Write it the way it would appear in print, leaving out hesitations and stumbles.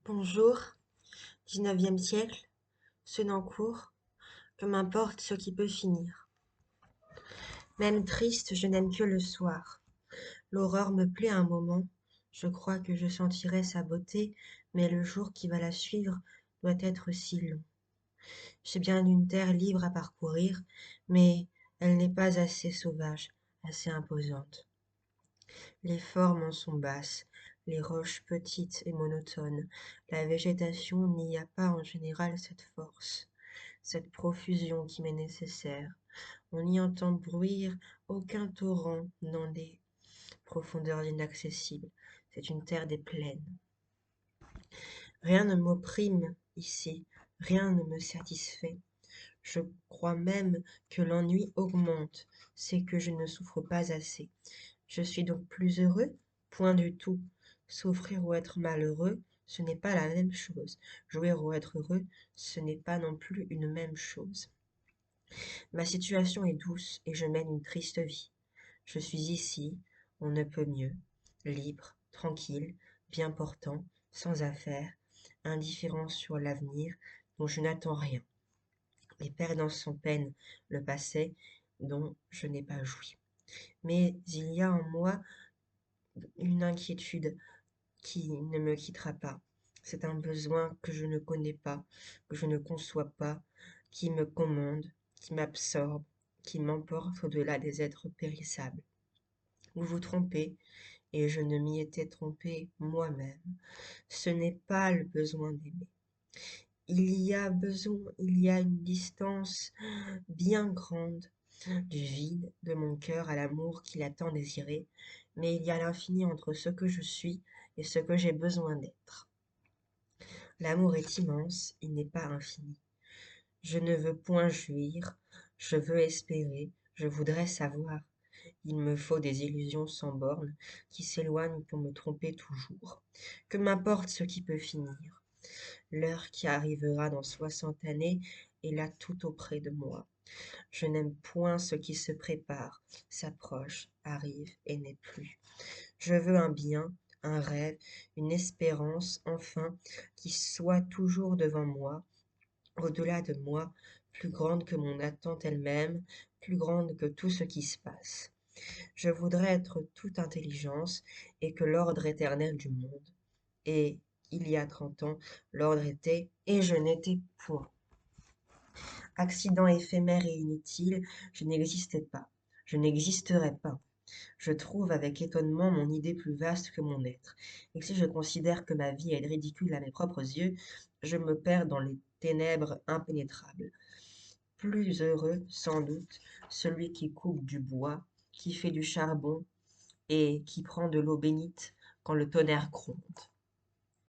Bonjour, 19e siècle, Senancour, que m'importe ce qui peut finir. Même triste, je n'aime que le soir. L'aurore me plaît un moment, je crois que je sentirai sa beauté, mais le jour qui va la suivre doit être si long. J'ai bien une terre libre à parcourir, mais elle n'est pas assez sauvage, assez imposante. Les formes en sont basses, les roches petites et monotones. La végétation n'y a pas en général cette force, cette profusion qui m'est nécessaire. On n'y entend bruire aucun torrent dans les profondeurs inaccessibles. C'est une terre des plaines. Rien ne m'opprime ici, rien ne me satisfait. Je crois même que l'ennui augmente, c'est que je ne souffre pas assez. Je suis donc plus heureux? Point du tout. Souffrir ou être malheureux, ce n'est pas la même chose. Jouir ou être heureux, ce n'est pas non plus une même chose. Ma situation est douce et je mène une triste vie. Je suis ici, on ne peut mieux, libre, tranquille, bien portant, sans affaires, indifférent sur l'avenir, dont je n'attends rien, et perdant sans peine le passé dont je n'ai pas joui. Mais il y a en moi une inquiétude qui ne me quittera pas. C'est un besoin que je ne connais pas, que je ne conçois pas, qui me commande, qui m'absorbe, qui m'emporte au-delà des êtres périssables. Vous vous trompez, et je ne m'y étais trompé moi-même. Ce n'est pas le besoin d'aimer. Il y a une distance bien grande du vide de mon cœur à l'amour qu'il a tant désiré, mais il y a l'infini entre ce que je suis et ce que j'ai besoin d'être. L'amour est immense, il n'est pas infini. Je ne veux point jouir, je veux espérer, je voudrais savoir. Il me faut des illusions sans bornes qui s'éloignent pour me tromper toujours. Que m'importe ce qui peut finir. L'heure qui arrivera dans 60 années est là tout auprès de moi. Je n'aime point ce qui se prépare, s'approche, arrive et n'est plus. Je veux un bien, un rêve, une espérance, enfin, qui soit toujours devant moi, au-delà de moi, plus grande que mon attente elle-même, plus grande que tout ce qui se passe. Je voudrais être toute intelligence et que l'ordre éternel du monde. Et, il y a 30 ans, l'ordre était, et je n'étais point. Accident éphémère et inutile, je n'existais pas. Je n'existerais pas. Je trouve avec étonnement mon idée plus vaste que mon être. Et si je considère que ma vie est ridicule à mes propres yeux, je me perds dans les ténèbres impénétrables. Plus heureux, sans doute, celui qui coupe du bois, qui fait du charbon et qui prend de l'eau bénite quand le tonnerre gronde.